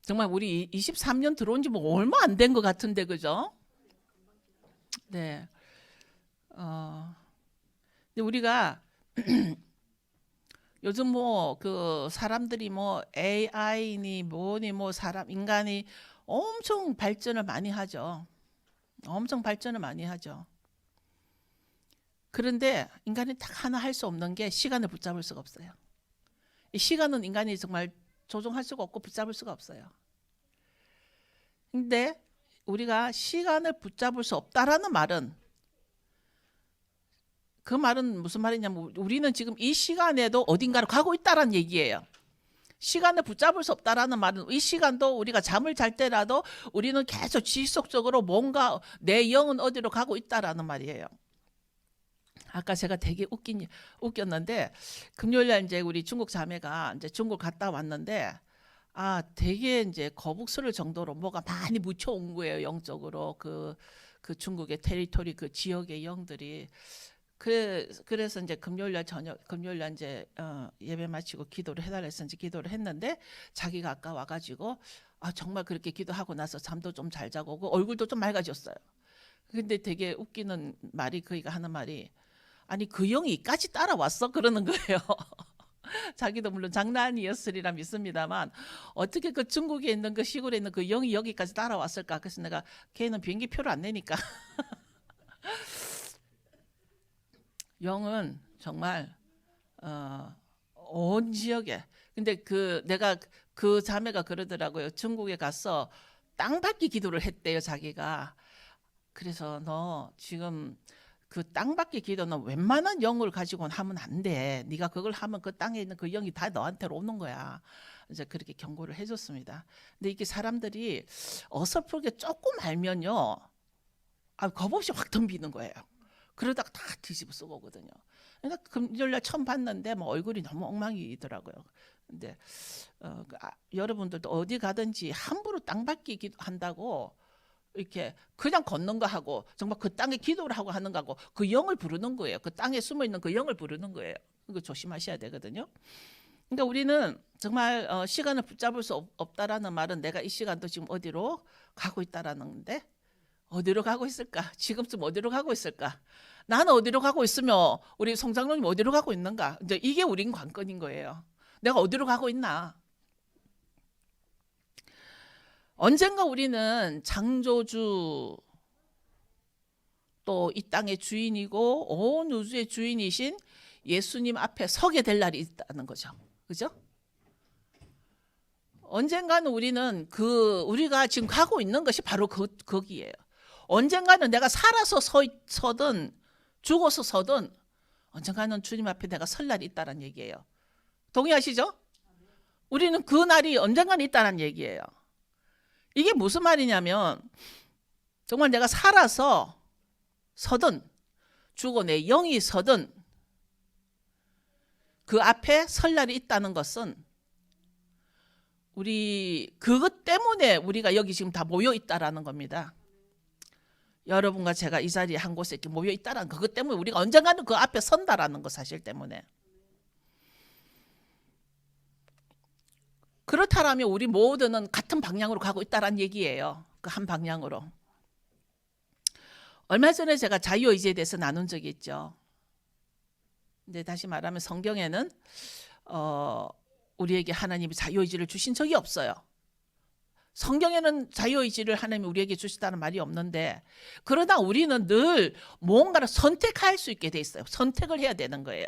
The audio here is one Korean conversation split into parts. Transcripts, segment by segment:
정말 우리 23년 들어온 지 뭐 얼마 안 된 것 같은데, 그죠? 네. 근데 우리가 요즘 뭐 그 사람들이 뭐 AI니 뭐니 뭐 사람 인간이 엄청 발전을 많이 하죠. 엄청 발전을 많이 하죠. 그런데 인간이 딱 하나 할 수 없는 게 시간을 붙잡을 수가 없어요. 이 시간은 인간이 정말 조종할 수가 없고 붙잡을 수가 없어요. 근데 우리가 시간을 붙잡을 수 없다라는 말은, 그 말은 무슨 말이냐면 우리는 지금 이 시간에도 어딘가로 가고 있다라는 얘기예요. 시간을 붙잡을 수 없다라는 말은 이 시간도 우리가 잠을 잘 때라도 우리는 계속 지속적으로 뭔가 내 영은 어디로 가고 있다라는 말이에요. 아까 제가 되게 웃겼는데, 금요일날 이제 우리 중국 자매가 이제 중국 갔다 왔는데, 되게 이제 거북스를 정도로 뭐가 많이 묻혀온 거예요, 영적으로. 그 중국의 테리토리 그 지역의 영들이. 그래서 이제 금요일날 이제 예배 마치고 기도를 해달라 해서 이제 기도를 했는데, 자기가 아까 와가지고 정말 그렇게 기도하고 나서 잠도 좀 잘 자고 오고 얼굴도 좀 맑아졌어요. 근데 되게 웃기는 말이, 그이가 하는 말이, 아니 그 영이 이까지 따라왔어? 그러는 거예요. 자기도 물론 장난이었으리라 믿습니다만, 어떻게 그 중국에 있는 그 시골에 있는 그 영이 여기까지 따라왔을까? 그래서 내가, 걔는 비행기표를 안 내니까 영은 정말 온 지역에. 근데 내가 그 자매가 그러더라고요. 중국에 가서 땅받기 기도를 했대요, 자기가. 그래서 너 지금 그 땅받기 기도는 웬만한 영을 가지고는 하면 안 돼. 네가 그걸 하면 그 땅에 있는 그 영이 다 너한테로 오는 거야. 이제 그렇게 경고를 해줬습니다. 근데 이게 사람들이 어설프게 조금 알면요, 겁없이 확 덤비는 거예요. 그러다가 다 뒤집어 쓰고 오거든요. 그러니까 금요일날 처음 봤는데 뭐 얼굴이 너무 엉망이더라고요. 근데 여러분들도 어디 가든지 함부로 땅받기 한다고 이렇게 그냥 걷는 거 하고, 정말 그 땅에 기도를 하고 하는 거하고, 그 영을 부르는 거예요. 그 땅에 숨어 있는 그 영을 부르는 거예요. 이거 조심하셔야 되거든요. 그러니까 우리는 정말 시간을 붙잡을 수 없다라는 말은, 내가 이 시간도 지금 어디로 가고 있다라는데, 어디로 가고 있을까? 지금쯤 어디로 가고 있을까? 나는 어디로 가고 있으며 우리 송장로님 어디로 가고 있는가? 이제 이게 우린 관건인 거예요. 내가 어디로 가고 있나? 언젠가 우리는 창조주, 또 이 땅의 주인이고 온 우주의 주인이신 예수님 앞에 서게 될 날이 있다는 거죠. 그죠? 언젠가는 우리는 우리가 지금 가고 있는 것이 바로 거기에요. 언젠가는 내가 살아서 서든 죽어서 서든 언젠가는 주님 앞에 내가 설 날이 있다는 얘기예요. 동의하시죠? 우리는 그 날이 언젠가는 있다는 얘기예요. 이게 무슨 말이냐면, 정말 내가 살아서 서든 죽어 내 영이 서든 그 앞에 설 날이 있다는 것은, 우리 그것 때문에 우리가 여기 지금 다 모여 있다라는 겁니다. 여러분과 제가 이 자리에 한 곳에 이렇게 모여 있다라는 그것 때문에 우리가 언젠가는 그 앞에 선다라는 거, 사실 때문에. 그렇다면 우리 모두는 같은 방향으로 가고 있다라는 얘기예요. 그 한 방향으로. 얼마 전에 제가 자유의지에 대해서 나눈 적이 있죠. 근데 다시 말하면 성경에는 우리에게 하나님이 자유의지를 주신 적이 없어요. 성경에는 자유의지를 하나님이 우리에게 주시다는 말이 없는데, 그러나 우리는 늘 뭔가를 선택할 수 있게 돼 있어요. 선택을 해야 되는 거예요.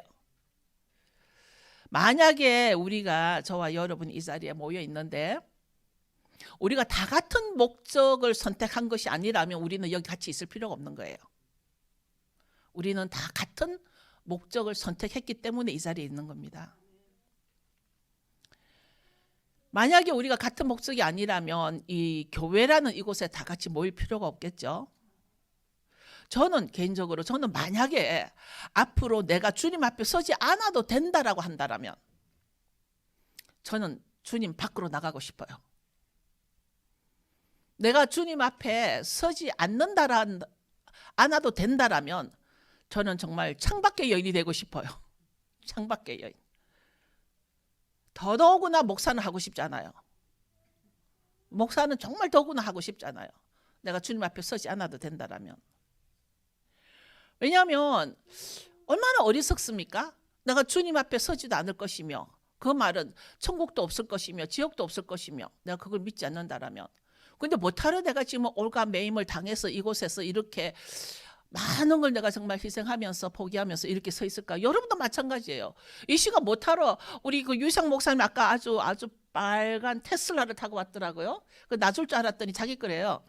만약에 우리가, 저와 여러분이 이 자리에 모여 있는데 우리가 다 같은 목적을 선택한 것이 아니라면 우리는 여기 같이 있을 필요가 없는 거예요. 우리는 다 같은 목적을 선택했기 때문에 이 자리에 있는 겁니다. 만약에 우리가 같은 목적이 아니라면 이 교회라는 이곳에 다 같이 모일 필요가 없겠죠. 저는 개인적으로, 저는 만약에 앞으로 내가 주님 앞에 서지 않아도 된다라고 한다면 저는 주님 밖으로 나가고 싶어요. 내가 주님 앞에 서지 않아도 된다라면 저는 정말 창밖의 여인이 되고 싶어요. 창밖의 여인. 더더구나 목사는 하고 싶지 않아요. 목사는 정말 더구나 하고 싶잖아요. 내가 주님 앞에 서지 않아도 된다라면. 왜냐하면 얼마나 어리석습니까? 내가 주님 앞에 서지도 않을 것이며, 그 말은 천국도 없을 것이며 지옥도 없을 것이며, 내가 그걸 믿지 않는다라면. 근데 못하러 내가 지금 올가매임을 당해서 이곳에서 이렇게 많은 걸 내가 정말 희생하면서 포기하면서 이렇게 서 있을까? 여러분도 마찬가지예요. 이 시간 못하러 우리 그 유상 목사님 아까 아주 빨간 테슬라를 타고 왔더라고요. 그 놔줄 줄 알았더니 자기 거래요.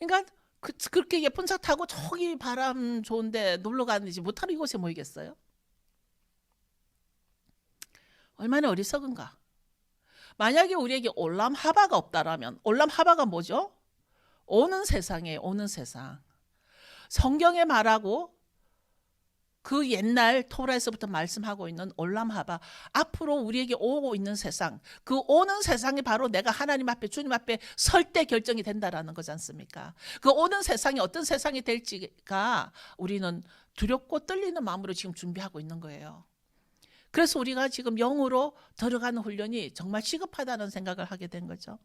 그러니까 그렇게 예쁜 차 타고 저기 바람 좋은데 놀러 가는지 못하러 이곳에 모이겠어요? 얼마나 어리석은가? 만약에 우리에게 올람하바가 없다라면, 올람하바가 뭐죠? 오는 세상에 오는 세상. 성경에 말하고 그 옛날 토라에서부터 말씀하고 있는 올람하바, 앞으로 우리에게 오고 있는 세상, 그 오는 세상이 바로 내가 하나님 앞에 주님 앞에 설 때 결정이 된다라는 거지 않습니까? 그 오는 세상이 어떤 세상이 될지가 우리는 두렵고 떨리는 마음으로 지금 준비하고 있는 거예요. 그래서 우리가 지금 영으로 들어가는 훈련이 정말 시급하다는 생각을 하게 된 거죠.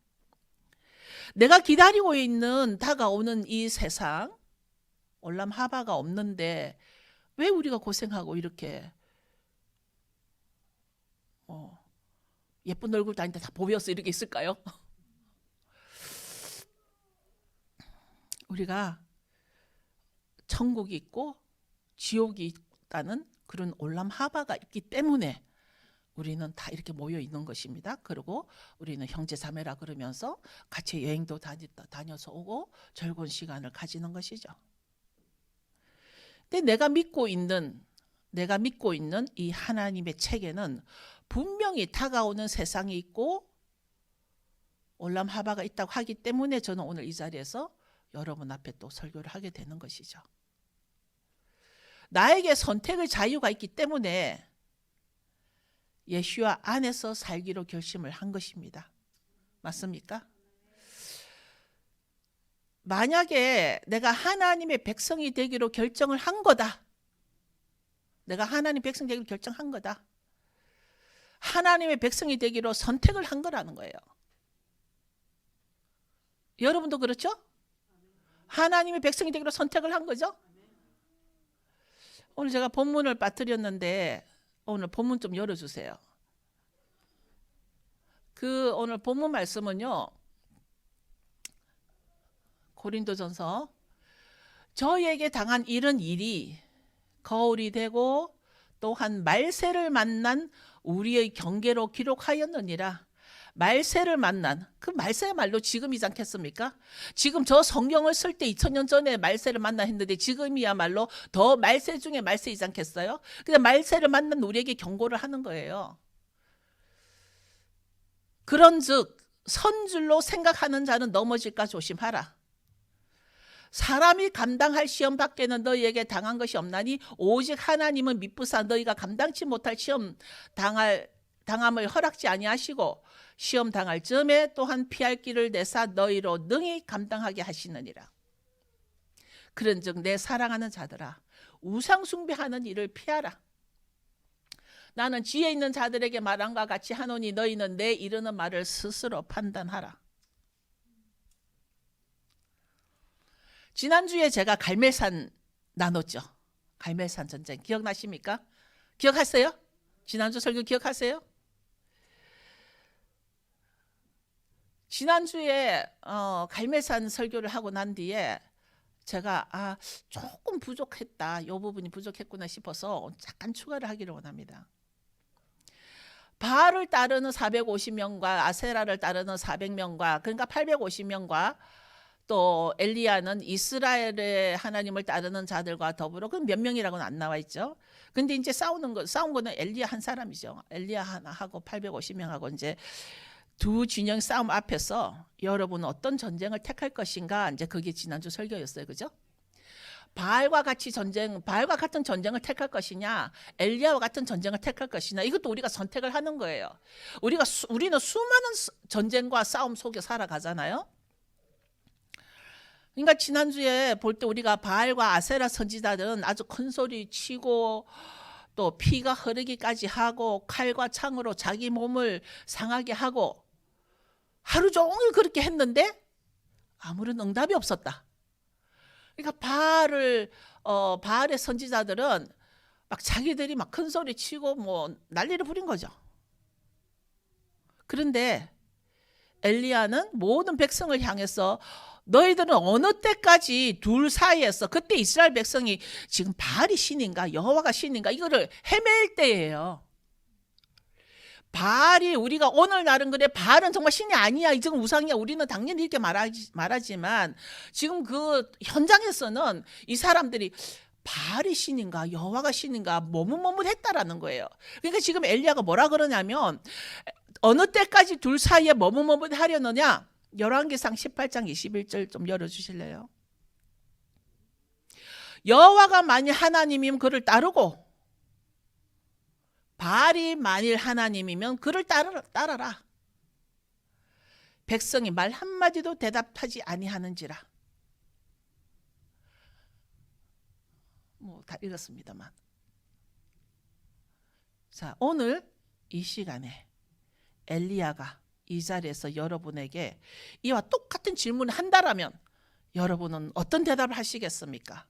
내가 기다리고 있는 다가오는 이 세상, 올람하바가 없는데 왜 우리가 고생하고 이렇게 예쁜 얼굴도 아닌데 다 보여서 이렇게 있을까요? 우리가 천국이 있고 지옥이 있다는 그런 올람하바가 있기 때문에 우리는 다 이렇게 모여 있는 것입니다. 그리고 우리는 형제 자매라 그러면서 같이 여행도 다녀서 오고 즐거운 시간을 가지는 것이죠. 근데 내가 믿고 있는 이 하나님의 체계는 분명히 다가오는 세상이 있고 올람하바가 있다고 하기 때문에 저는 오늘 이 자리에서 여러분 앞에 또 설교를 하게 되는 것이죠. 나에게 선택의 자유가 있기 때문에 예수와 안에서 살기로 결심을 한 것입니다. 맞습니까? 만약에 내가 하나님의 백성이 되기로 결정을 한 거다. 내가 하나님 백성 되기로 결정한 거다. 하나님의 백성이 되기로 선택을 한 거라는 거예요. 여러분도 그렇죠? 하나님의 백성이 되기로 선택을 한 거죠? 오늘 제가 본문을 빠뜨렸는데 오늘 본문 좀 열어주세요. 그 오늘 본문 말씀은요, 고린도전서, 저에게 당한 이런 일이 거울이 되고 또한 말세를 만난 우리의 경계로 기록하였느니라. 말세를 만난, 그 말세야말로 지금이지 않겠습니까? 지금 저 성경을 쓸 때 2000년 전에 말세를 만나 했는데 지금이야말로 더 말세 중에 말세이지 않겠어요? 근데 말세를 만난 우리에게 경고를 하는 거예요. 그런즉 선줄로 생각하는 자는 넘어질까 조심하라. 사람이 감당할 시험 밖에는 너희에게 당한 것이 없나니 오직 하나님은 미쁘사 너희가 감당치 못할 시험 당함을 허락지 아니하시고 시험 당할 즈음에 또한 피할 길을 내사 너희로 능히 감당하게 하시느니라. 그런즉 내 사랑하는 자들아, 우상 숭배하는 일을 피하라. 나는 지혜 있는 자들에게 말함과 같이 하노니 너희는 내 이르는 말을 스스로 판단하라. 지난주에 제가 갈멜산 나눴죠. 갈멜산 전쟁 기억나십니까? 기억하세요? 지난주 설교 기억하세요? 지난주에 갈멜산 설교를 하고 난 뒤에 제가 조금 부족했다, 이 부분이 부족했구나 싶어서 잠깐 추가를 하기를 원합니다. 바알을 따르는 450명과 아세라를 따르는 400명과 그러니까 850명과 또 엘리야는 이스라엘의 하나님을 따르는 자들과 더불어 그 몇 명이라고는 안 나와 있죠. 근데 이제 싸운 거는 엘리야 한 사람이죠. 엘리야 하나하고 850명하고 이제 두 진영 싸움 앞에서 여러분은 어떤 전쟁을 택할 것인가, 이제 그게 지난주 설교였어요. 그죠? 바알과 같은 전쟁을 택할 것이냐, 엘리야와 같은 전쟁을 택할 것이냐, 이것도 우리가 선택을 하는 거예요. 우리는 수많은 전쟁과 싸움 속에 살아가잖아요. 그러니까 지난주에 볼 때 우리가 바알과 아세라 선지자들은 아주 큰 소리 치고 또 피가 흐르기까지 하고 칼과 창으로 자기 몸을 상하게 하고 하루 종일 그렇게 했는데 아무런 응답이 없었다. 그러니까 바알의 선지자들은 막 자기들이 막 큰 소리 치고 뭐 난리를 부린 거죠. 그런데 엘리야는 모든 백성을 향해서 너희들은 어느 때까지 둘 사이에서, 그때 이스라엘 백성이 지금 바알이 신인가 여호와가 신인가 이거를 헤맬 때예요. 바알이, 우리가 오늘날은 그래 바알은 정말 신이 아니야, 지금 우상이야, 우리는 당연히 이렇게 말하지만 지금 그 현장에서는 이 사람들이 바알이 신인가 여호와가 신인가 머뭇머뭇했다라는 거예요. 그러니까 지금 엘리야가 뭐라 그러냐면 어느 때까지 둘 사이에 머뭇머뭇하려느냐. 열왕기상 18장 21절 좀 열어주실래요? 여호와가 만일 하나님이면 그를 따르고 바알이 만일 하나님이면 그를 따르라. 백성이 말 한마디도 대답하지 아니하는지라. 뭐 다 읽었습니다만. 자, 오늘 이 시간에 엘리야가 이 자리에서 여러분에게 이와 똑같은 질문을 한다라면 여러분은 어떤 대답을 하시겠습니까?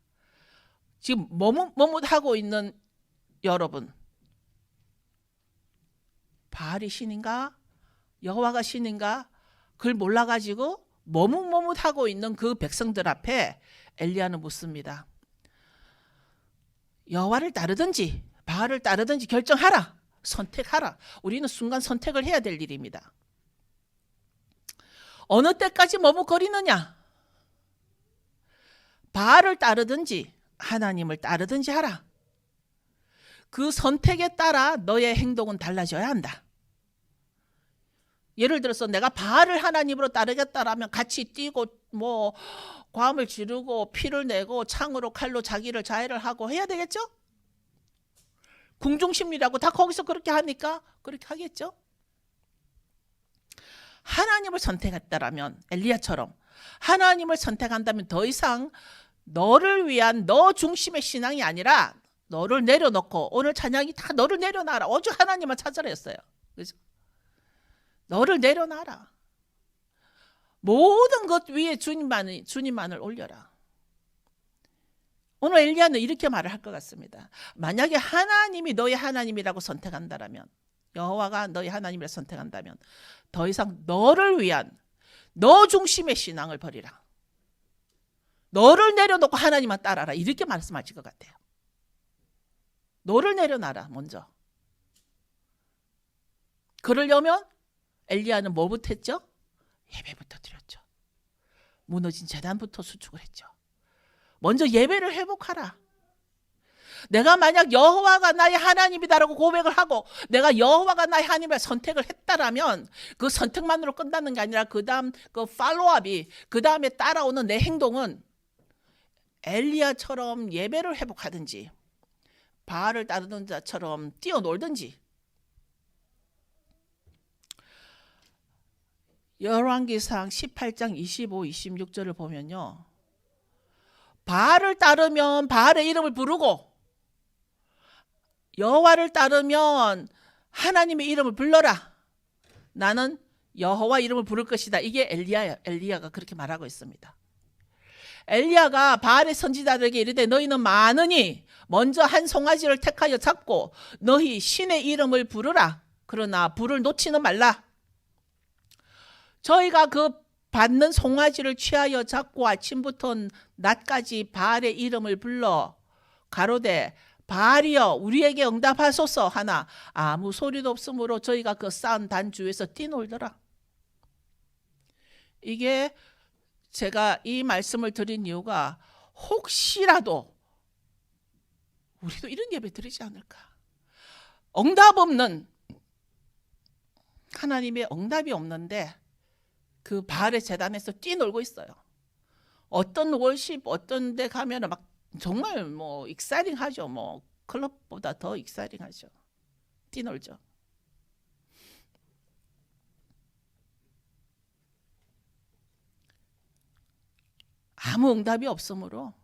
지금 머뭇하고 있는 여러분, 바알이 신인가 여호와가 신인가 그걸 몰라가지고 머뭇하고 있는 그 백성들 앞에 엘리야는 묻습니다. 여호와를 따르든지 바알을 따르든지 결정하라. 선택하라. 우리는 순간 선택을 해야 될 일입니다. 어느 때까지 머뭇거리느냐? 바알을 따르든지 하나님을 따르든지 하라. 그 선택에 따라 너의 행동은 달라져야 한다. 예를 들어서 내가 바알을 하나님으로 따르겠다라면 같이 뛰고 뭐 과음을 지르고 피를 내고 창으로 칼로 자기를 자해를 하고 해야 되겠죠? 궁중심리라고 다 거기서 그렇게 하니까 그렇게 하겠죠? 하나님을 선택했다라면 엘리야처럼 하나님을 선택한다면 더 이상 너를 위한 너 중심의 신앙이 아니라 너를 내려놓고, 오늘 찬양이 다 너를 내려놔라. 오직 하나님만 찾으라 했어요. 그죠? 너를 내려놔라. 모든 것 위에 주님만을 올려라. 오늘 엘리야는 이렇게 말을 할 것 같습니다. 만약에 하나님이 너의 하나님이라고 선택한다면, 여호와가 너의 하나님이라 선택한다면 더 이상 너를 위한 너 중심의 신앙을 버리라. 너를 내려놓고 하나님만 따라라. 이렇게 말씀하실 것 같아요. 너를 내려놔라 먼저. 그러려면 엘리야는 뭐부터 했죠? 예배부터 드렸죠. 무너진 제단부터 수축을 했죠. 먼저 예배를 회복하라. 내가 만약 여호와가 나의 하나님이다라고 고백을 하고 내가 여호와가 나의 하나님을 선택을 했다라면 그 선택만으로 끝나는 게 아니라 그 다음 그 팔로우업이, 그 다음에 따라오는 내 행동은 엘리야처럼 예배를 회복하든지 바알을 따르는 자처럼 뛰어놀든지. 열왕기상 18장 25, 26절을 보면요, 바알을 따르면 바알의 이름을 부르고 여호와를 따르면 하나님의 이름을 불러라. 나는 여호와 이름을 부를 것이다. 이게 엘리야가 그렇게 말하고 있습니다. 엘리야가 바알의 선지자들에게 이르되 너희는 많으니 먼저 한 송아지를 택하여 잡고 너희 신의 이름을 부르라. 그러나 불을 놓지는 말라. 저희가 그 받는 송아지를 취하여 잡고 아침부터 낮까지 바알의 이름을 불러 가로되 바알이여 우리에게 응답하소서 하나 아무 소리도 없으므로 저희가 그 쌓은 단주에서 뛰놀더라. 이게 제가 이 말씀을 드린 이유가 혹시라도 우리도 이런 예배 드리지 않을까. 응답 없는, 하나님의 응답이 없는데 그 바알의 제단에서 뛰놀고 있어요. 어떤 월십 어떤 데 가면 막 정말 뭐 익사이팅하죠. 뭐 클럽보다 더 익사이팅하죠. 뛰놀죠. 아무 응답이 없으므로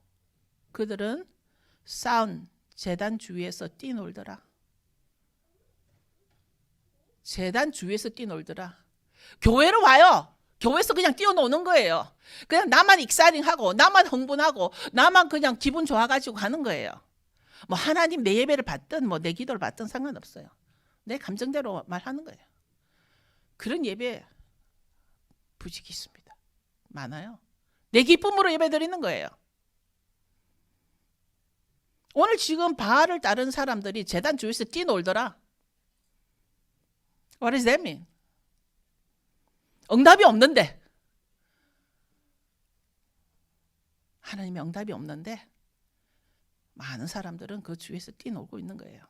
그들은 쌓은 제단 주위에서 뛰놀더라. 제단 주위에서 뛰놀더라. 교회로 와요. 교회에서 그냥 뛰어노는 거예요. 그냥 나만 익사링하고 나만 흥분하고 나만 그냥 기분 좋아가지고 가는 거예요. 뭐 하나님 내 예배를 받든 뭐 내 기도를 받든 상관없어요. 내 감정대로 말하는 거예요. 그런 예배 부직이 있습니다. 많아요. 내 기쁨으로 예배 드리는 거예요. 오늘 지금 바알을 따른 사람들이 제단 주위에서 뛰놀더라. What does that mean? 응답이 없는데, 하나님의 응답이 없는데 많은 사람들은 그 주위에서 뛰놀고 있는 거예요.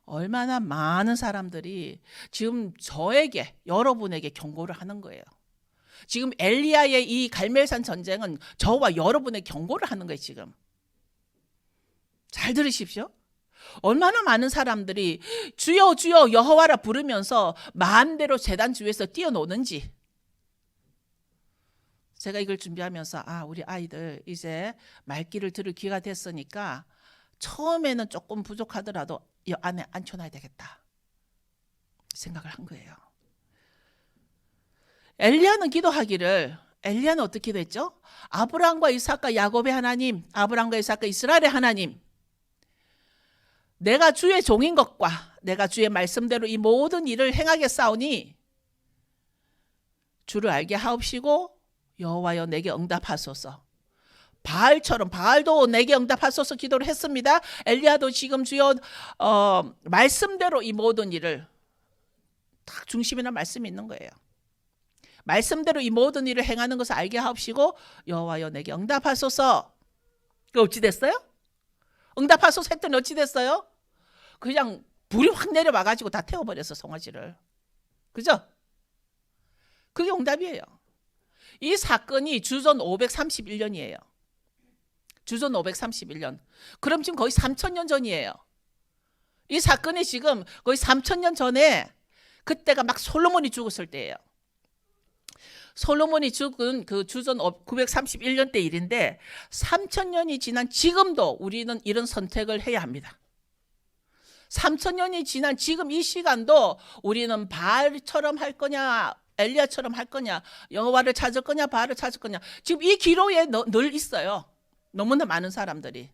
얼마나 많은 사람들이 지금 저에게, 여러분에게 경고를 하는 거예요. 지금 엘리야의 이 갈멜산 전쟁은 저와 여러분의 경고를 하는 거예요. 지금 잘 들으십시오. 얼마나 많은 사람들이 주여 주여 여호와라 부르면서 마음대로 제단 주위에서 뛰어노는지. 제가 이걸 준비하면서 우리 아이들 이제 말귀를 들을 기회가 됐으니까 처음에는 조금 부족하더라도 이 안에 앉혀놔야 되겠다 생각을 한 거예요. 엘리야는 기도하기를, 엘리야는 어떻게 기도했죠? 아브라함과 이삭과 야곱의 하나님, 아브라함과 이삭과 이스라엘의 하나님, 내가 주의 종인 것과 내가 주의 말씀대로 이 모든 일을 행하겠사오니 주를 알게 하옵시고 여호와여 내게 응답하소서. 바알처럼, 바알도 내게 응답하소서 기도를 했습니다. 엘리야도 지금 주여 말씀대로 이 모든 일을, 딱 중심에는 말씀이 있는 거예요. 말씀대로 이 모든 일을 행하는 것을 알게 하옵시고 여호와여 내게 응답하소서. 그 어찌 됐어요? 응답하소서 했더니 어찌 됐어요? 그냥 불이 확 내려와가지고 다 태워버렸어, 송아지를. 그죠? 그게 응답이에요. 이 사건이 주전 531년이에요. 주전 531년. 그럼 지금 거의 3000년 전이에요. 이 사건이 지금 거의 3000년 전에, 그때가 막 솔로몬이 죽었을 때예요. 솔로몬이 죽은 그 주전 931년 때 일인데 3000년이 지난 지금도 우리는 이런 선택을 해야 합니다. 3000년이 지난 지금 이 시간도 우리는 바알처럼 할 거냐, 엘리야처럼 할 거냐, 여호와를 찾을 거냐, 바알을 찾을 거냐, 지금 이 기로에 늘 있어요. 너무나 많은 사람들이.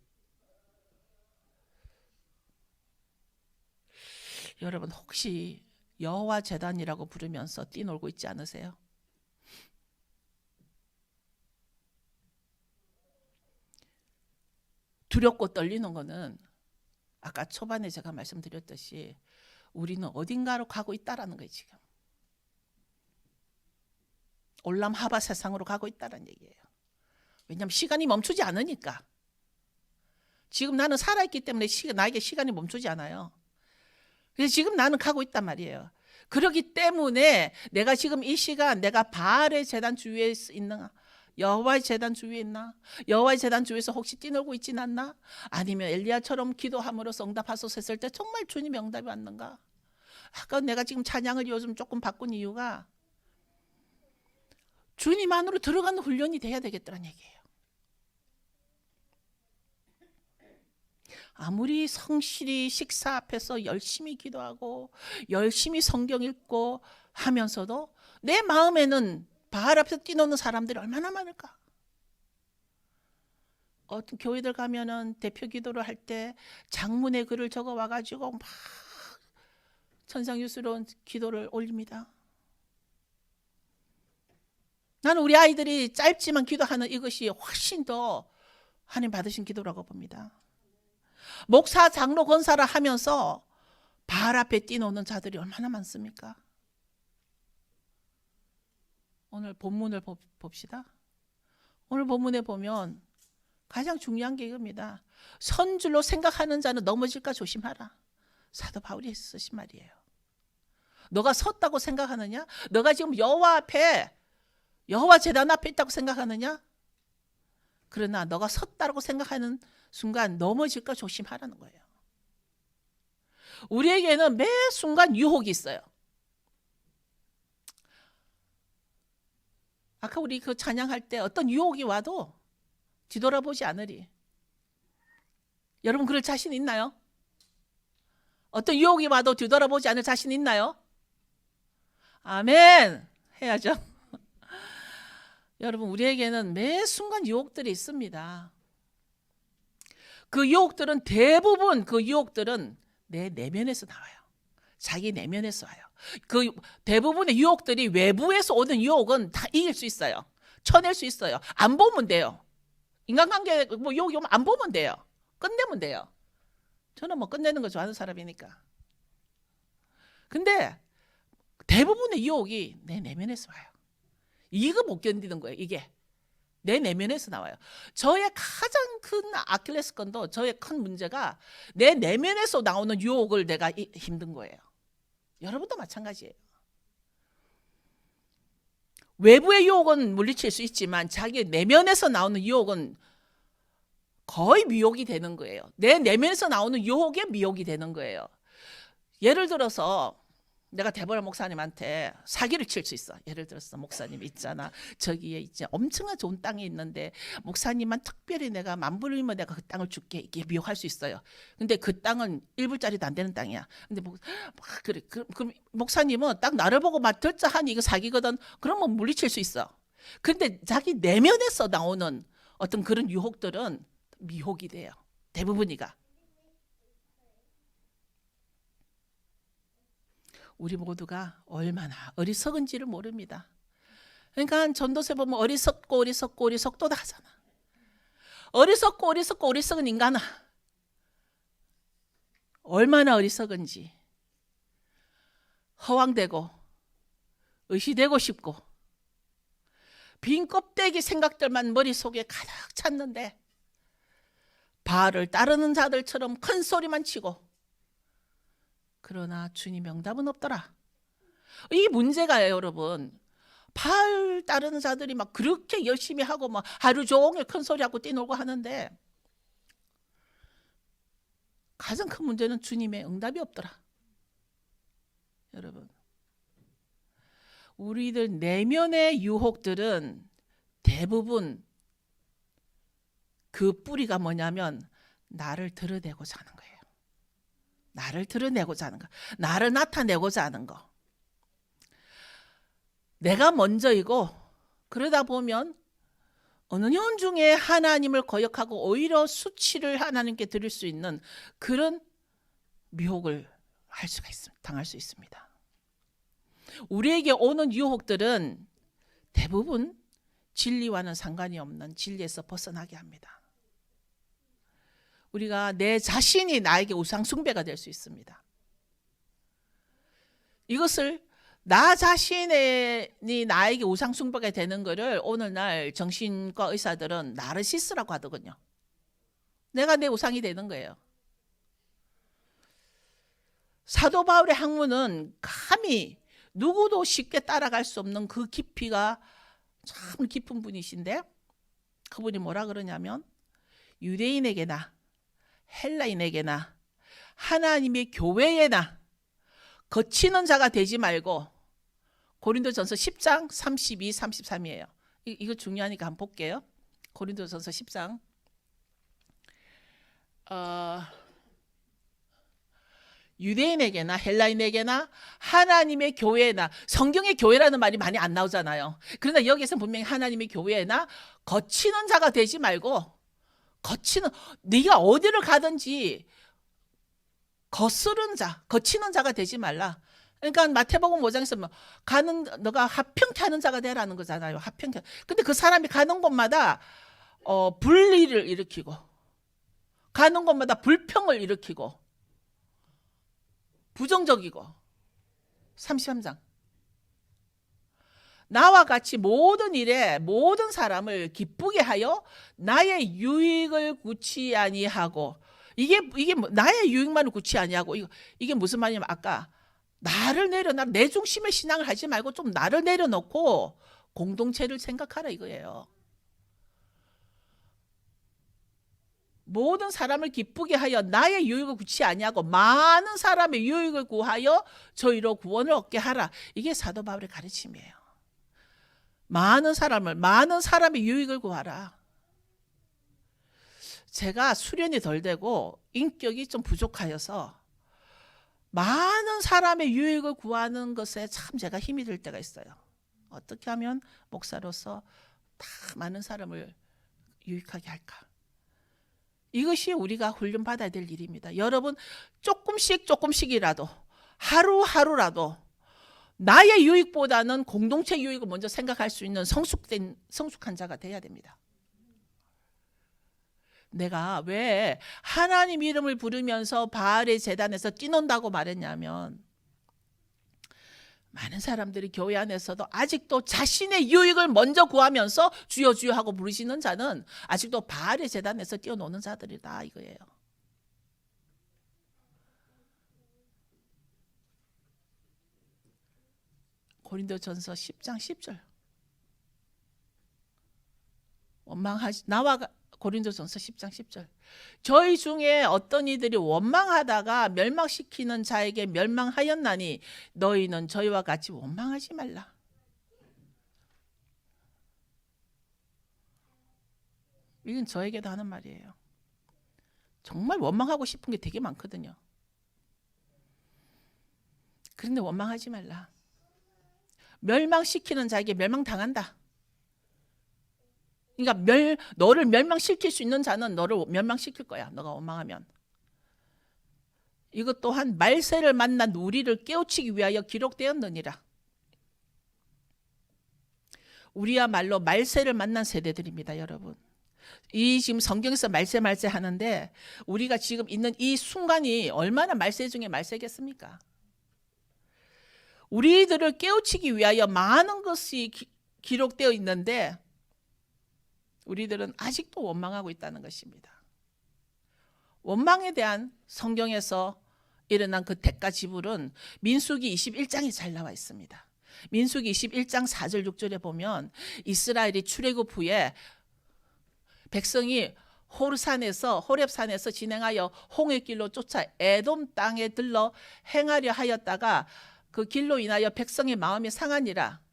여러분 혹시 여호와 제단이라고 부르면서 뛰놀고 있지 않으세요? 두렵고 떨리는 거는 아까 초반에 제가 말씀드렸듯이 우리는 어딘가로 가고 있다라는 거예요. 지금 올람하바 세상으로 가고 있다는 얘기예요. 왜냐하면 시간이 멈추지 않으니까. 지금 나는 살아있기 때문에 나에게 시간이 멈추지 않아요. 그래서 지금 나는 가고 있단 말이에요. 그렇기 때문에 내가 지금 이 시간 내가 바알의 제단 주위에 있는가, 여호와의 제단 주위에 있나, 여호와의 제단 주위에서 혹시 뛰놀고 있진 않나, 아니면 엘리야처럼 기도함으로써 응답하소서 했을 때 정말 주님의 응답이 왔는가. 아까 내가 지금 찬양을 요즘 조금 바꾼 이유가 주님 안으로 들어가는 훈련이 돼야 되겠다는 얘기예요. 아무리 성실히 식사 앞에서 열심히 기도하고 열심히 성경 읽고 하면서도 내 마음에는 바알 앞에서 뛰노는 사람들이 얼마나 많을까. 어떤 교회들 가면은 대표 기도를 할 때 장문의 글을 적어 와가지고 막 천상유수로운 기도를 올립니다. 나는 우리 아이들이 짧지만 기도하는 이것이 훨씬 더 하나님 받으신 기도라고 봅니다. 목사, 장로, 권사를 하면서 바알 앞에 뛰노는 자들이 얼마나 많습니까? 오늘 본문을 봅시다. 오늘 본문에 보면 가장 중요한 게 이겁니다. 선 줄로 생각하는 자는 넘어질까 조심하라. 사도 바울이 쓰신 말이에요. 너가 섰다고 생각하느냐? 너가 지금 여호와 앞에, 여호와 제단 앞에 있다고 생각하느냐? 그러나 너가 섰다고 생각하는 순간 넘어질까 조심하라는 거예요. 우리에게는 매 순간 유혹이 있어요. 아까 우리 그 찬양할 때 어떤 유혹이 와도 뒤돌아보지 않으리. 여러분 그럴 자신 있나요? 어떤 유혹이 와도 뒤돌아보지 않을 자신 있나요? 아멘 해야죠. 여러분, 우리에게는 매 순간 유혹들이 있습니다. 그 유혹들은 대부분 그 유혹들은 내 내면에서 나와요. 자기 내면에서 와요. 그 대부분의 유혹들이 외부에서 오는 유혹은 다 이길 수 있어요. 쳐낼 수 있어요. 안 보면 돼요. 인간관계 뭐 유혹이 오면 안 보면 돼요. 끝내면 돼요. 저는 뭐 끝내는 거 좋아하는 사람이니까. 근데 대부분의 유혹이 내 내면에서 와요. 이거 못 견디는 거예요. 이게 내 내면에서 나와요. 저의 가장 큰 아킬레스건도 저의 큰 문제가 내 내면에서 나오는 유혹을 내가 힘든 거예요. 여러분도 마찬가지예요. 외부의 유혹은 물리칠 수 있지만 자기 내면에서 나오는 유혹은 거의 미혹이 되는 거예요. 내 내면에서 나오는 유혹에 미혹이 되는 거예요. 예를 들어서 내가 데보라 목사님한테 사기를 칠 수 있어. 예를 들어서 목사님 있잖아. 저기에 이제 엄청난 좋은 땅이 있는데 목사님만 특별히 내가 만불이면 내가 그 땅을 줄게. 이게 미혹할 수 있어요. 근데 그 땅은 1불짜리도 안 되는 땅이야. 근데 그래. 그럼 목사님은 딱 나를 보고 막 들짜하니 이거 사기거든. 그러면 물리칠 수 있어. 근데 자기 내면에서 나오는 어떤 그런 유혹들은 미혹이 돼요. 대부분이가. 우리 모두가 얼마나 어리석은지를 모릅니다. 그러니까 전도서 보면 어리석도다 하잖아. 어리석은 인간아. 얼마나 어리석은지. 허황되고 의시되고 싶고 빈 껍데기 생각들만 머릿속에 가득 찼는데 바알을 따르는 자들처럼 큰 소리만 치고 그러나 주님 명답은 없더라. 이게 문제가요, 여러분. 바알 따르는 자들이 막 그렇게 열심히 하고 막 하루 종일 큰 소리하고 뛰놀고 하는데 가장 큰 문제는 주님의 응답이 없더라. 여러분, 우리들 내면의 유혹들은 대부분 그 뿌리가 뭐냐면 나를 드러내고자 하는 거예요. 나를 드러내고자 하는 거. 나를 나타내고자 하는 거. 내가 먼저이고 그러다 보면 어느 년 중에 하나님을 거역하고 오히려 수치를 하나님께 드릴 수 있는 그런 미혹을 당할 수 있습니다. 우리에게 오는 유혹들은 대부분 진리와는 상관이 없는 진리에서 벗어나게 합니다. 우리가 내 자신이 나에게 우상 숭배가 될 수 있습니다. 이것을 나 자신이 나에게 우상 숭배가 되는 것을 오늘날 정신과 의사들은 나르시스라고 하더군요. 내가 내 우상이 되는 거예요. 사도 바울의 학문은 감히 누구도 쉽게 따라갈 수 없는 그 깊이가 참 깊은 분이신데 그분이 뭐라 그러냐면 유대인에게나 헬라인에게나 하나님의 교회에나 거치는 자가 되지 말고 고린도전서 10장 32, 33이에요. 이거 중요하니까 한번 볼게요. 고린도전서 10장 유대인에게나 헬라인에게나 하나님의 교회나 성경의 교회라는 말이 많이 안 나오잖아요. 그러나 여기서 분명히 하나님의 교회나 거치는 자가 되지 말고 네가 어디를 가든지 거치는 자가 되지 말라. 그러니까 마태복음 5장에서 너가 화평케 하는 자가 되라는 거잖아요. 화평케. 근데 그 사람이 가는 곳마다 분리를 일으키고 가는 곳마다 불평을 일으키고 부정적이고 33장 나와 같이 모든 일에 모든 사람을 기쁘게 하여 나의 유익을 구치 아니하고 이게 나의 유익만을 구치 아니하고 이게 무슨 말이냐면 아까 나를 내려놔 내 중심의 신앙을 하지 말고 좀 나를 내려놓고 공동체를 생각하라 이거예요. 모든 사람을 기쁘게 하여 나의 유익을 구치 아니하고 많은 사람의 유익을 구하여 저희로 구원을 얻게 하라. 이게 사도 바울의 가르침이에요. 많은 사람의 유익을 구하라. 제가 수련이 덜 되고 인격이 좀 부족하여서 많은 사람의 유익을 구하는 것에 참 제가 힘이 들 때가 있어요. 어떻게 하면 목사로서 다 많은 사람을 유익하게 할까? 이것이 우리가 훈련받아야 될 일입니다. 여러분 조금씩이라도 하루하루라도 나의 유익보다는 공동체 유익을 먼저 생각할 수 있는 성숙한 자가 돼야 됩니다. 내가 왜 하나님 이름을 부르면서 바알의 제단에서 뛰논다고 말했냐면, 많은 사람들이 교회 안에서도 아직도 자신의 유익을 먼저 구하면서 주여 주여 하고 부르시는 자는 아직도 바알의 제단에서 뛰어노는 자들이다 이거예요. 고린도전서 10장 10절. 고린도전서 10장 10절. 저희 중에 어떤 이들이 원망하다가 멸망시키는 자에게 멸망하였나니 너희는 저희와 같이 원망하지 말라. 이건 저에게도 하는 말이에요. 정말 원망하고 싶은 게 되게 많거든요. 그런데 원망하지 말라. 멸망시키는 자에게 멸망당한다. 그러니까 너를 멸망시킬 수 있는 자는 너를 멸망시킬 거야. 너가 원망하면. 이것 또한 말세를 만난 우리를 깨우치기 위하여 기록되었느니라. 우리야말로 말세를 만난 세대들입니다, 여러분. 이 지금 성경에서 말세 하는데 우리가 지금 있는 이 순간이 얼마나 말세 중에 말세겠습니까? 우리들을 깨우치기 위하여 많은 것이 기록되어 있는데 우리들은 아직도 원망하고 있다는 것입니다. 원망에 대한 성경에서 일어난 그 대가 지불은 민수기 21장에 잘 나와 있습니다. 민수기 21장 4절 6절에 보면 이스라엘이 출애굽 후에 백성이 호렙산에서 진행하여 홍해길로 쫓아 에돔 땅에 들러 행하려 하였다가 그 길로 인하여 백성의 마음이 상하니라.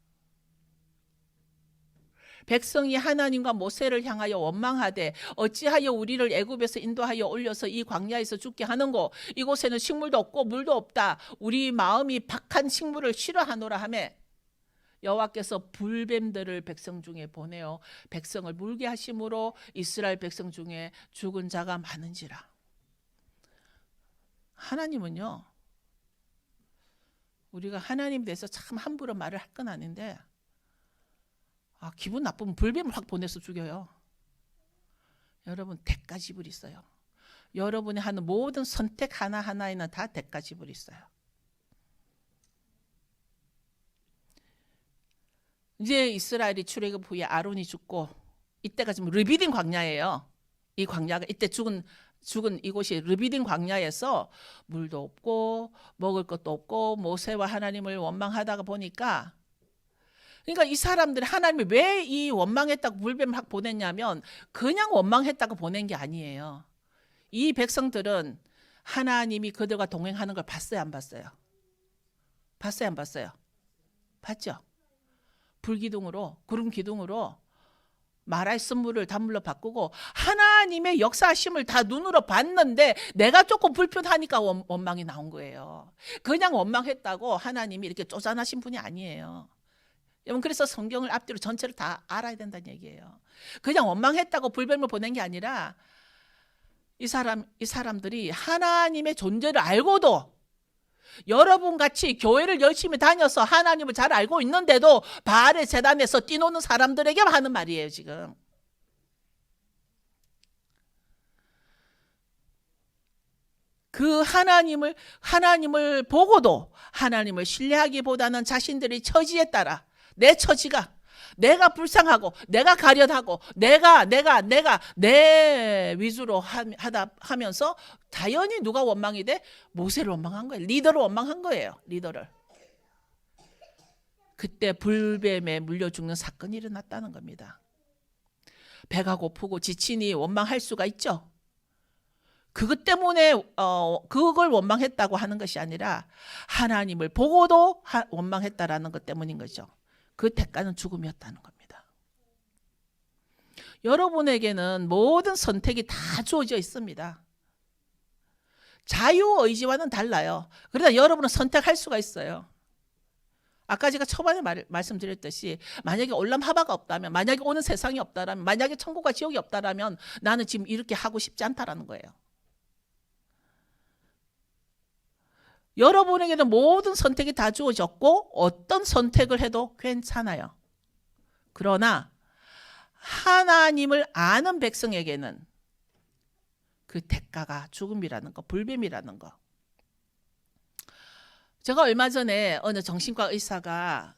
백성이 하나님과 모세를 향하여 원망하되 어찌하여 우리를 애굽에서 인도하여 올려서 이 광야에서 죽게 하는고 이곳에는 식물도 없고 물도 없다. 우리 마음이 박한 식물을 싫어하노라 하며 여호와께서 불뱀들을 백성 중에 보내어 백성을 물게 하심으로 이스라엘 백성 중에 죽은 자가 많은지라. 하나님은요, 우리가 하나님 대해서 참 함부로 말을 할 건 아닌데 기분 나쁘면 불뱀을 확 보내서 죽여요. 여러분 대가 지불이 있어요. 여러분이 하는 모든 선택 하나하나에는 다 대가 지불이 있어요. 이제 이스라엘이 출애굽 후에 아론이 죽고 이때가 지금 르비딘 광야예요. 이 광야가 이때 죽은 이곳이 르비딘 광야에서 물도 없고 먹을 것도 없고 모세와 하나님을 원망하다가 보니까, 그러니까 이 사람들이 하나님이 왜 이 원망했다고 불뱀을 확 보냈냐면 그냥 원망했다고 보낸 게 아니에요. 이 백성들은 하나님이 그들과 동행하는 걸 봤어요, 안 봤어요? 봤어요, 안 봤어요? 봤죠? 불기둥으로, 구름 기둥으로 마라의 쓴물을 단물로 바꾸고 하나님의 역사하심을 다 눈으로 봤는데 내가 조금 불편하니까 원망이 나온 거예요. 그냥 원망했다고 하나님이 이렇게 쪼잔하신 분이 아니에요. 여러분, 그래서 성경을 앞뒤로 전체를 다 알아야 된다는 얘기예요. 그냥 원망했다고 불뱀을 보낸 게 아니라 이 사람들이 하나님의 존재를 알고도 여러분 같이 교회를 열심히 다녀서 하나님을 잘 알고 있는데도 바알의 제단에서 뛰노는 사람들에게 하는 말이에요, 지금. 그 하나님을 보고도 하나님을 신뢰하기보다는 자신들의 처지에 따라 내 처지가, 내가 불쌍하고 내가 가련하고 내가 내 위주로 하면서 자연히 누가 원망이 돼? 모세를 원망한 거예요. 리더를 원망한 거예요. 리더를. 그때 불뱀에 물려 죽는 사건이 일어났다는 겁니다. 배가 고프고 지치니 원망할 수가 있죠. 그것 때문에 그걸 원망했다고 하는 것이 아니라 하나님을 보고도 원망했다라는 것 때문인 거죠. 그 대가는 죽음이었다는 겁니다. 여러분에게는 모든 선택이 다 주어져 있습니다. 자유의지와는 달라요. 그러나 여러분은 선택할 수가 있어요. 아까 제가 초반에 말씀드렸듯이 만약에 올람하바가 없다면, 만약에 오는 세상이 없다면, 만약에 천국과 지옥이 없다면 나는 지금 이렇게 하고 싶지 않다라는 거예요. 여러분에게는 모든 선택이 다 주어졌고 어떤 선택을 해도 괜찮아요. 그러나 하나님을 아는 백성에게는 그 대가가 죽음이라는 거, 불뱀이라는 거. 제가 얼마 전에 어느 정신과 의사가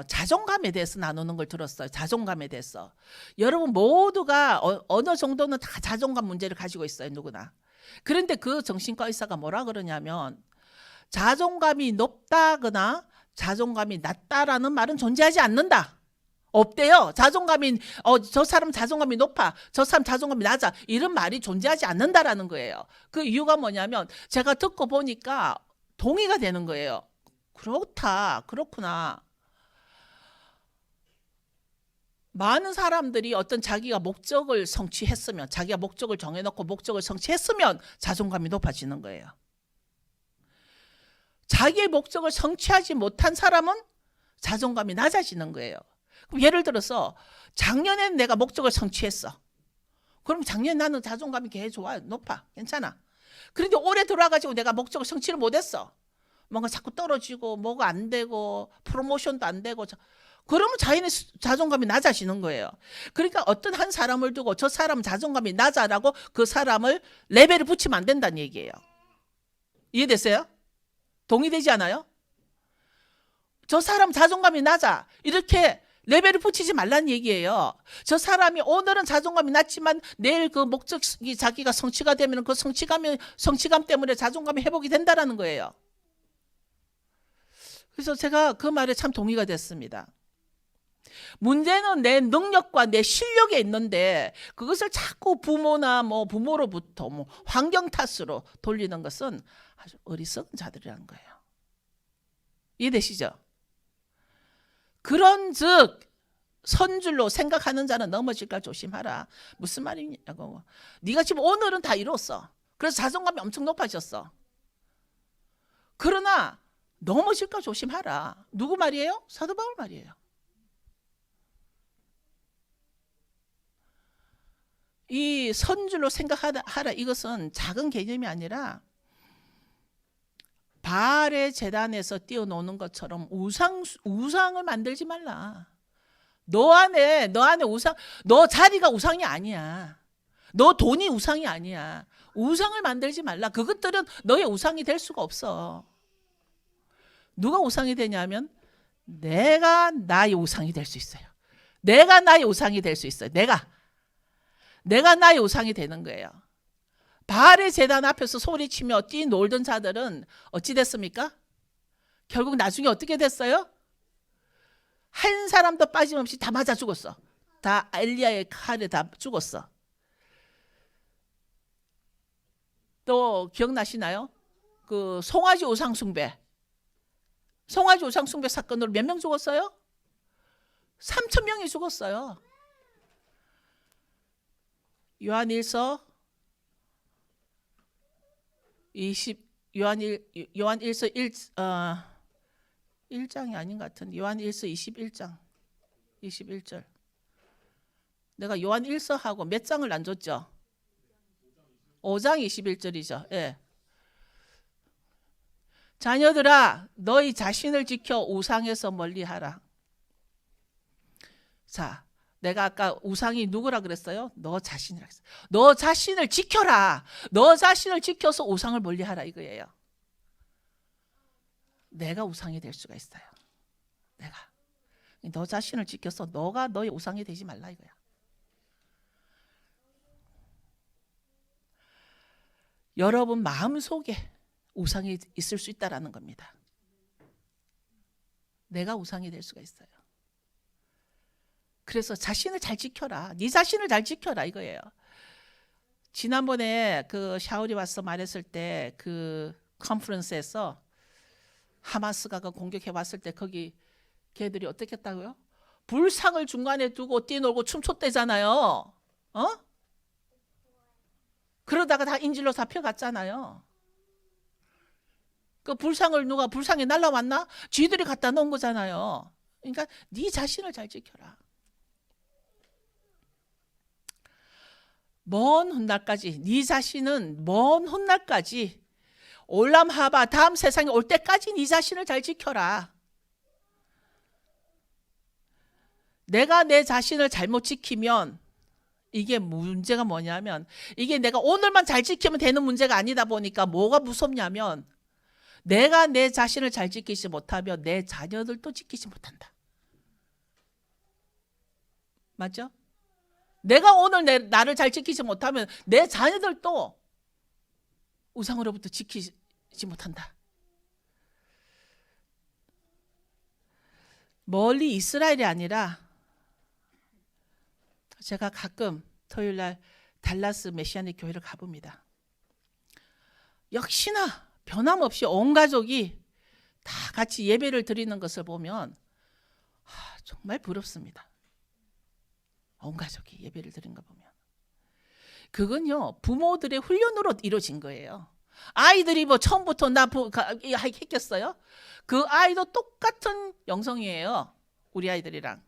자존감에 대해서 나누는 걸 들었어요. 자존감에 대해서. 여러분 모두가 어느 정도는 다 자존감 문제를 가지고 있어요. 누구나. 그런데 그 정신과 의사가 뭐라 그러냐면 자존감이 높다거나 자존감이 낮다라는 말은 존재하지 않는다. 없대요. 자존감이 저 사람 자존감이 높아, 저 사람 자존감이 낮아, 이런 말이 존재하지 않는다라는 거예요. 그 이유가 뭐냐면 제가 듣고 보니까 동의가 되는 거예요. 그렇다, 그렇구나. 많은 사람들이 어떤 자기가 목적을 성취했으면, 자기가 목적을 정해놓고 목적을 성취했으면 자존감이 높아지는 거예요. 자기의 목적을 성취하지 못한 사람은 자존감이 낮아지는 거예요. 그럼 예를 들어서 작년에 내가 목적을 성취했어. 그럼 작년에 나는 자존감이 개 좋아, 높아, 괜찮아. 그런데 올해 들어와가지고 내가 목적을 성취를 못했어. 뭔가 자꾸 떨어지고 뭐가 안 되고 프로모션도 안 되고, 그러면 자기의 자존감이 낮아지는 거예요. 그러니까 어떤 한 사람을 두고 저 사람 자존감이 낮아라고 그 사람을 레벨을 붙이면 안 된다는 얘기예요. 이해됐어요? 동의되지 않아요? 저 사람 자존감이 낮아, 이렇게 레벨을 붙이지 말라는 얘기예요. 저 사람이 오늘은 자존감이 낮지만 내일 그 목적이 자기가 성취가 되면 그 성취감 때문에 자존감이 회복이 된다라는 거예요. 그래서 제가 그 말에 참 동의가 됐습니다. 문제는 내 능력과 내 실력에 있는데 그것을 자꾸 부모나 부모로부터 환경 탓으로 돌리는 것은 아주 어리석은 자들이라는 거예요. 이해되시죠? 그런즉 선줄로 생각하는 자는 넘어질까 조심하라. 무슨 말이냐고. 네가 지금 오늘은 다 이뤘어. 그래서 자존감이 엄청 높아졌어. 그러나 넘어질까 조심하라. 누구 말이에요? 사도 바울 말이에요. 이 선줄로 생각하라, 이것은 작은 개념이 아니라 바알의 제단에서 뛰어노는 것처럼 우상을 만들지 말라. 너 안에 우상, 너 자리가 우상이 아니야. 너 돈이 우상이 아니야. 우상을 만들지 말라. 그것들은 너의 우상이 될 수가 없어. 누가 우상이 되냐면 내가 나의 우상이 될 수 있어요. 내가 나의 우상이 될 수 있어요. 내가 나의 우상이 되는 거예요. 바알의 제단 앞에서 소리치며 뛰놀던 자들은 어찌 됐습니까? 결국 나중에 어떻게 됐어요? 한 사람도 빠짐없이 다 맞아 죽었어. 다 엘리야의 칼에 다 죽었어. 또 기억나시나요? 그 송아지 우상 숭배 사건으로 몇 명 죽었어요? 3,000명이 죽었어요. 요한일서 1장이 아닌 것 같은데 요한일서 21절. 내가 요한일서하고 몇 장을 안 줬죠? 5장 21절이죠. 예. 자녀들아 너희 자신을 지켜 우상에서 멀리하라. 자, 내가 아까 우상이 누구라 그랬어요? 너 자신이라 그랬어요. 너 자신을 지켜라. 너 자신을 지켜서 우상을 멀리하라 이거예요. 내가 우상이 될 수가 있어요. 너 자신을 지켜서 너가 너의 우상이 되지 말라 이거야. 여러분 마음속에 우상이 있을 수 있다라는 겁니다. 내가 우상이 될 수가 있어요. 그래서 자신을 잘 지켜라. 네 자신을 잘 지켜라 이거예요. 지난번에 그 샤울이 와서 말했을 때 그 컨퍼런스에서 하마스가 공격해 왔을 때 거기 걔들이 어떻게 했다고요? 불상을 중간에 두고 뛰놀고 춤췄대잖아요. 그러다가 다 인질로 잡혀갔잖아요. 그 불상을 누가 불상에 날라왔나? 쥐들이 갖다 놓은 거잖아요. 그러니까 네 자신을 잘 지켜라. 먼 훗날까지 네 자신은 먼 훗날까지 올람하바 다음 세상에 올 때까지 네 자신을 잘 지켜라. 내가 내 자신을 잘못 지키면 이게 문제가 뭐냐면 이게 내가 오늘만 잘 지키면 되는 문제가 아니다 보니까 뭐가 무섭냐면 내가 내 자신을 잘 지키지 못하면 내 자녀들도 지키지 못한다. 맞죠? 내가 오늘 나를 잘 지키지 못하면 내 자녀들도 우상으로부터 지키지 못한다. 멀리 이스라엘이 아니라 제가 가끔 토요일날 달라스 메시아닉 교회를 가봅니다. 역시나 변함없이 온 가족이 다 같이 예배를 드리는 것을 보면 정말 부럽습니다. 온 가족이 예배를 드린 거 보면 그건요 부모들의 훈련으로 이루어진 거예요. 아이들이 뭐 처음부터 나 했겠어요? 그 아이도 똑같은 영성이에요. 우리 아이들이랑.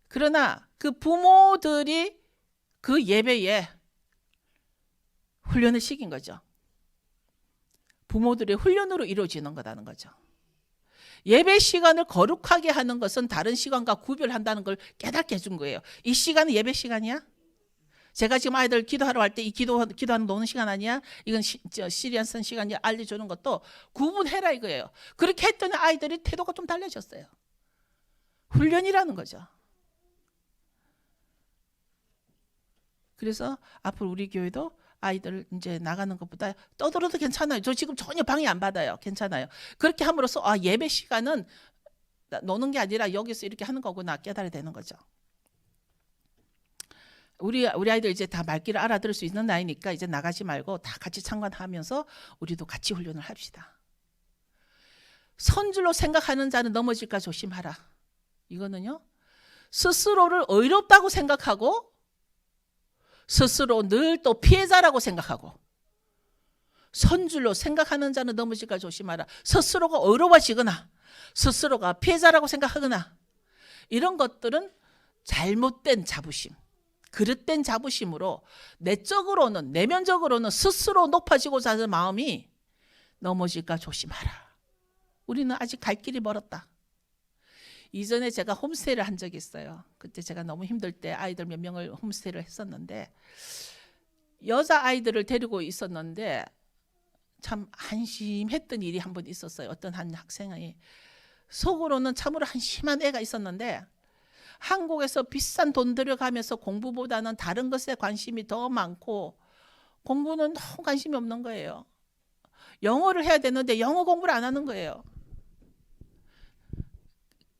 그러나 그 부모들이 그 예배에 훈련을 시킨 거죠. 부모들의 훈련으로 이루어지는 거라는 거죠. 예배 시간을 거룩하게 하는 것은 다른 시간과 구별한다는 걸 깨닫게 해준 거예요. 이 시간은 예배 시간이야? 제가 지금 아이들 기도하러 갈 때 이 기도하는 노는 시간 아니야? 이건 시리안 선 시간이야? 알려주는 것도 구분해라 이거예요. 그렇게 했더니 아이들이 태도가 좀 달라졌어요. 훈련이라는 거죠. 그래서 앞으로 우리 교회도 아이들 이제 나가는 것보다 떠들어도 괜찮아요. 저 지금 전혀 방해 안 받아요. 괜찮아요. 그렇게 함으로써 예배 시간은 노는 게 아니라 여기서 이렇게 하는 거구나 깨달아야 되는 거죠. 우리 아이들 이제 다 말귀를 알아들을 수 있는 나이니까 이제 나가지 말고 다 같이 참관하면서 우리도 같이 훈련을 합시다. 선줄로 생각하는 자는 넘어질까 조심하라. 이거는요. 스스로를 의롭다고 생각하고 스스로 늘 또 피해자라고 생각하고 선줄로 생각하는 자는 넘어질까 조심하라. 스스로가 의로워지거나 스스로가 피해자라고 생각하거나 이런 것들은 잘못된 자부심, 그릇된 자부심으로 내적으로는 내면적으로는 스스로 높아지고자 하는 마음이 넘어질까 조심하라. 우리는 아직 갈 길이 멀었다. 이전에 제가 홈스테이를 한 적이 있어요. 그때 제가 너무 힘들 때 아이들 몇 명을 홈스테이를 했었는데 여자 아이들을 데리고 있었는데 참 한심했던 일이 한 번 있었어요. 어떤 한 학생이 속으로는 참으로 한심한 애가 있었는데 한국에서 비싼 돈 들여가면서 공부보다는 다른 것에 관심이 더 많고 공부는 너무 관심이 없는 거예요. 영어를 해야 되는데 영어 공부를 안 하는 거예요.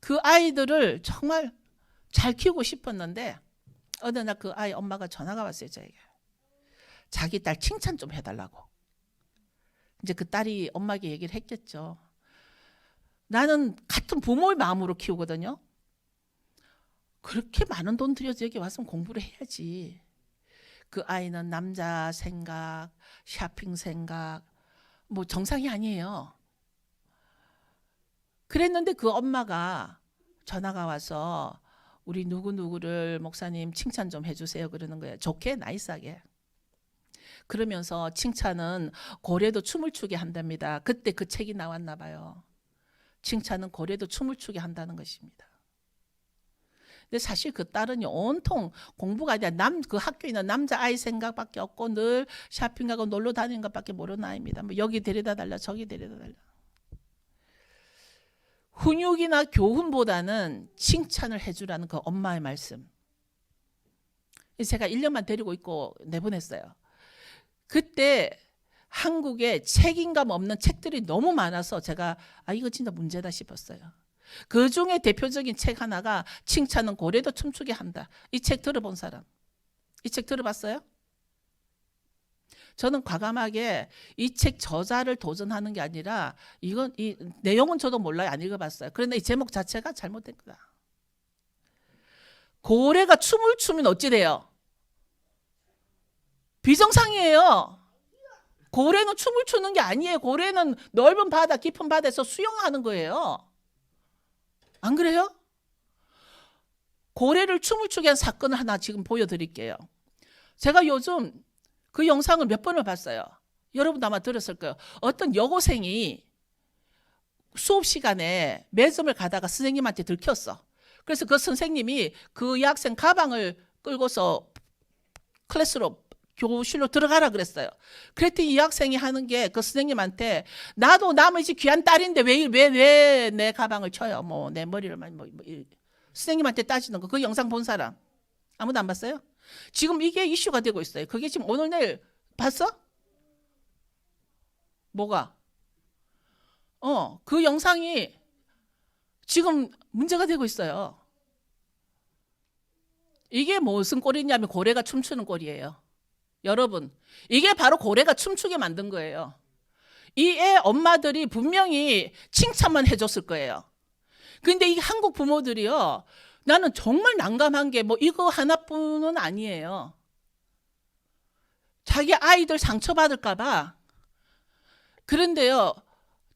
그 아이들을 정말 잘 키우고 싶었는데 어느 날 그 아이 엄마가 전화가 왔어요. 저에게. 자기 딸 칭찬 좀 해달라고. 이제 그 딸이 엄마에게 얘기를 했겠죠. 나는 같은 부모의 마음으로 키우거든요. 그렇게 많은 돈 들여서 여기 왔으면 공부를 해야지. 그 아이는 남자 생각, 쇼핑 생각, 뭐 정상이 아니에요. 그랬는데 그 엄마가 전화가 와서 우리 누구누구를 목사님 칭찬 좀 해주세요 그러는 거예요. 좋게 나이스하게. 그러면서 칭찬은 고래도 춤을 추게 한답니다. 그때 그 책이 나왔나 봐요. 칭찬은 고래도 춤을 추게 한다는 것입니다. 근데 사실 그 딸은 온통 공부가 아니라 그 학교에 있는 남자아이 생각밖에 없고 늘 쇼핑하고 놀러 다니는 것밖에 모르는 아이입니다. 뭐 여기 데려다 달라 저기 데려다 달라. 훈육이나 교훈보다는 칭찬을 해주라는 그 엄마의 말씀. 제가 1년만 데리고 있고 내보냈어요. 그때 한국에 책임감 없는 책들이 너무 많아서 제가 이거 진짜 문제다 싶었어요. 그 중에 대표적인 책 하나가 칭찬은 고래도 춤추게 한다. 이 책 들어본 사람? 이 책 들어봤어요? 저는 과감하게 이 책 저자를 도전하는 게 아니라 이 내용은 저도 몰라요. 안 읽어봤어요. 그런데 이 제목 자체가 잘못된 거다. 고래가 춤을 추면 어찌 돼요? 비정상이에요. 고래는 춤을 추는 게 아니에요. 고래는 넓은 바다, 깊은 바다에서 수영하는 거예요. 안 그래요? 고래를 춤을 추게 한 사건을 하나 지금 보여드릴게요. 제가 요즘 그 영상을 몇 번을 봤어요. 여러분도 아마 들었을 거예요. 어떤 여고생이 수업 시간에 매점을 가다가 선생님한테 들켰어. 그래서 그 선생님이 그 여학생 가방을 끌고서 클래스로 교실로 들어가라 그랬어요. 그랬더니 이 학생이 하는 게 그 선생님한테 나도 남의 집 귀한 딸인데 왜 내 가방을 쳐요? 뭐 내 머리를 뭐 선생님한테 따지는 거. 그 영상 본 사람 아무도 안 봤어요? 지금 이게 이슈가 되고 있어요. 그게 지금 오늘 내일 봤어? 뭐가? 그 영상이 지금 문제가 되고 있어요. 이게 무슨 꼴이냐면 고래가 춤추는 꼴이에요. 여러분, 이게 바로 고래가 춤추게 만든 거예요. 이 애 엄마들이 분명히 칭찬만 해줬을 거예요. 근데 이 한국 부모들이요, 나는 정말 난감한 게 뭐 이거 하나뿐은 아니에요. 자기 아이들 상처받을까봐. 그런데요,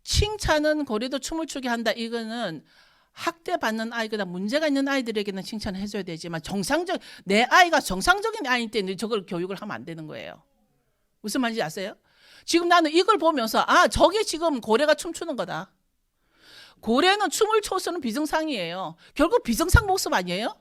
칭찬은 고래도 춤을 추게 한다. 이거는 학대받는 아이거나 문제가 있는 아이들에게는 칭찬을 해줘야 되지만 내 아이가 정상적인 아이일 때는 저걸 교육을 하면 안 되는 거예요. 무슨 말인지 아세요? 지금 나는 이걸 보면서 저게 지금 고래가 춤추는 거다. 고래는 춤을 춰서는 비정상이에요. 결국 비정상 모습 아니에요?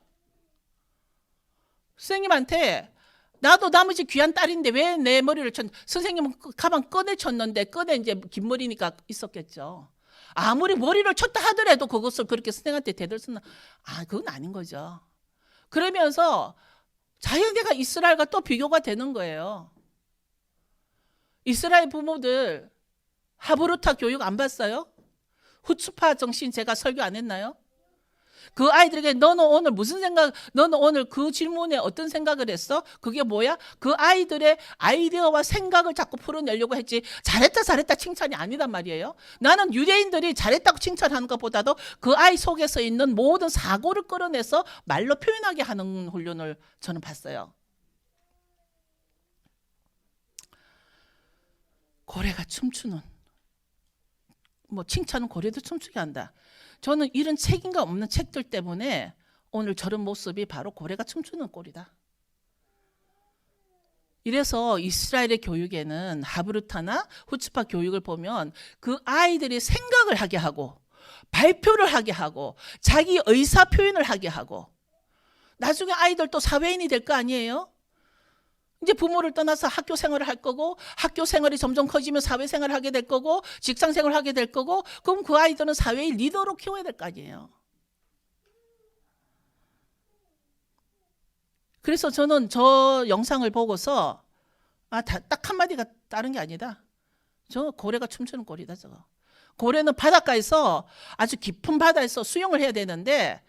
선생님한테 나도 남의 집 귀한 딸인데 왜 내 머리를 선생님은 가방 꺼내 쳤는데 꺼내 이제 긴 머리니까 있었겠죠. 아무리 머리를 쳤다 하더라도 그것을 그렇게 선생한테 대들었나? 그건 아닌 거죠. 그러면서 자기가 이스라엘과 또 비교가 되는 거예요. 이스라엘 부모들 하브루타 교육 안 봤어요? 후츠파 정신 제가 설교 안 했나요? 그 아이들에게 너는 오늘 그 질문에 어떤 생각을 했어? 그게 뭐야? 그 아이들의 아이디어와 생각을 자꾸 풀어내려고 했지 잘했다 칭찬이 아니란 말이에요. 나는 유대인들이 잘했다고 칭찬하는 것보다도 그 아이 속에서 있는 모든 사고를 끌어내서 말로 표현하게 하는 훈련을 저는 봤어요. 고래가 춤추는 칭찬은 고래도 춤추게 한다. 저는 이런 책임감 없는 책들 때문에 오늘 저런 모습이 바로 고래가 춤추는 꼴이다. 이래서 이스라엘의 교육에는 하브루타나 후츠파 교육을 보면 그 아이들이 생각을 하게 하고 발표를 하게 하고 자기 의사 표현을 하게 하고 나중에 아이들도 사회인이 될 거 아니에요? 이제 부모를 떠나서 학교 생활을 할 거고 학교 생활이 점점 커지면 사회생활을 하게 될 거고 직장생활을 하게 될 거고 그럼 그 아이들은 사회의 리더로 키워야 될 거 아니에요. 그래서 저는 저 영상을 보고서 딱 한마디가 다른 게 아니다. 저 고래가 춤추는 꼴이다. 저거. 고래는 바닷가에서 아주 깊은 바다에서 수영을 해야 되는데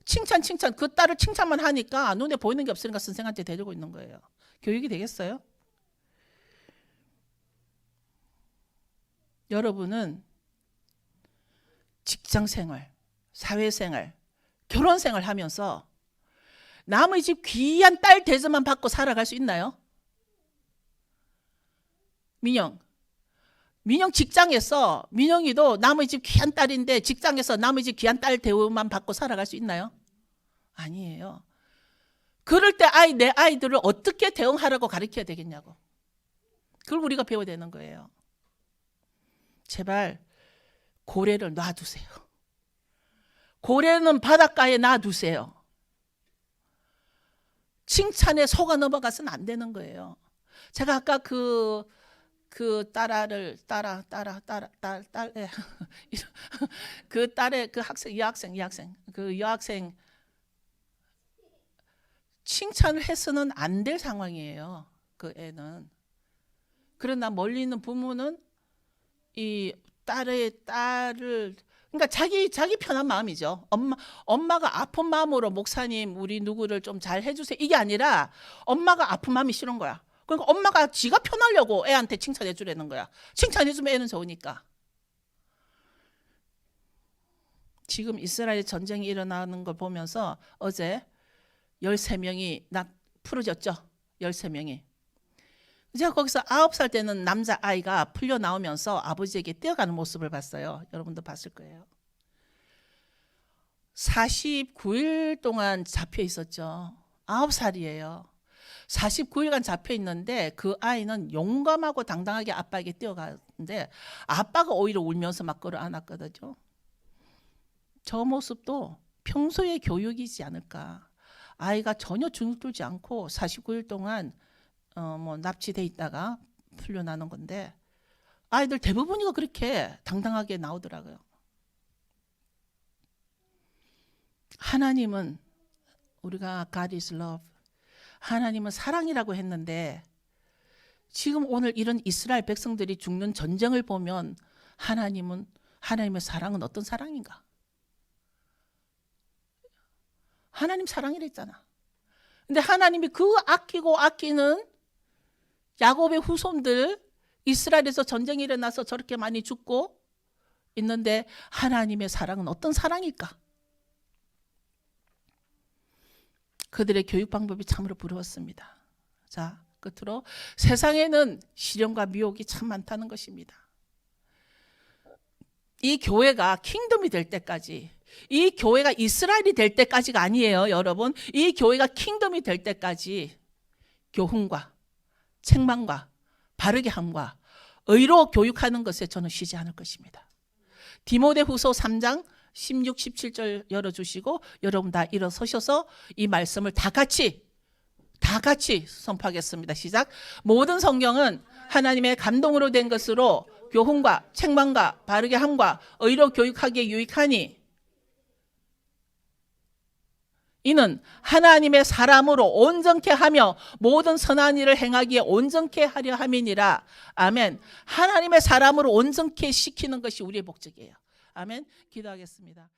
칭찬 그 딸을 칭찬만 하니까 눈에 보이는 게 없으니까 선생한테 대들고 있는 거예요. 교육이 되겠어요? 여러분은 직장생활, 사회생활, 결혼생활 하면서 남의 집 귀한 딸 대접만 받고 살아갈 수 있나요? 민영 직장에서 민영이도 남의 집 귀한 딸인데 직장에서 남의 집 귀한 딸 대우만 받고 살아갈 수 있나요? 아니에요. 그럴 때 내 아이들을 어떻게 대응하라고 가르쳐야 되겠냐고. 그걸 우리가 배워야 되는 거예요. 제발 고래를 놔두세요. 고래는 바닷가에 놔두세요. 칭찬에 속아 넘어가서는 안 되는 거예요. 제가 아까 그 딸의 그 딸의 그 여학생 칭찬을 해서는 안 될 상황이에요. 그 애는. 그러나 멀리 있는 부모는 이 딸을 그러니까 자기 편한 마음이죠. 엄마가 아픈 마음으로 목사님 우리 누구를 좀 잘 해주세요. 이게 아니라 엄마가 아픈 마음이 싫은 거야. 그러니까 엄마가 지가 편하려고 애한테 칭찬해 주려는 거야. 칭찬해주면 애는 좋으니까. 지금 이스라엘 전쟁이 일어나는 걸 보면서 어제 13명이 풀어졌죠. 13명이. 제가 거기서 9살 되는 남자 아이가 풀려 나오면서 아버지에게 뛰어가는 모습을 봤어요. 여러분도 봤을 거예요. 49일 동안 잡혀 있었죠. 9살이에요. 49일간 잡혀 있는데 그 아이는 용감하고 당당하게 아빠에게 뛰어가는데 아빠가 오히려 울면서 막 끌어안았거든요. 저 모습도 평소의 교육이지 않을까. 아이가 전혀 주눅 들지 않고 49일 동안 납치돼 있다가 풀려나는 건데 아이들 대부분이가 그렇게 당당하게 나오더라고요. 하나님은 우리가 God is love, 하나님은 사랑이라고 했는데 지금 오늘 이런 이스라엘 백성들이 죽는 전쟁을 보면 하나님의 사랑은 어떤 사랑인가? 하나님 사랑이랬잖아. 근데 하나님이 그 아끼고 아끼는 야곱의 후손들, 이스라엘에서 전쟁이 일어나서 저렇게 많이 죽고 있는데 하나님의 사랑은 어떤 사랑일까? 그들의 교육 방법이 참으로 부러웠습니다. 자, 끝으로 세상에는 시련과 미혹이 참 많다는 것입니다. 이 교회가 킹덤이 될 때까지, 이 교회가 이스라엘이 될 때까지가 아니에요, 여러분. 이 교회가 킹덤이 될 때까지 교훈과 책망과 바르게 함과 의로 교육하는 것에 저는 쉬지 않을 것입니다. 디모데후서 3장 16, 17절 열어주시고 여러분 다 일어서셔서 이 말씀을 다 같이 선포하겠습니다. 시작. 모든 성경은 하나님의 감동으로 된 것으로 교훈과 책망과 바르게 함과 의로 교육하기에 유익하니 이는 하나님의 사람으로 온전케 하며 모든 선한 일을 행하기에 온전케 하려 함이니라. 아멘. 하나님의 사람으로 온전케 시키는 것이 우리의 목적이에요. 아멘. 기도하겠습니다.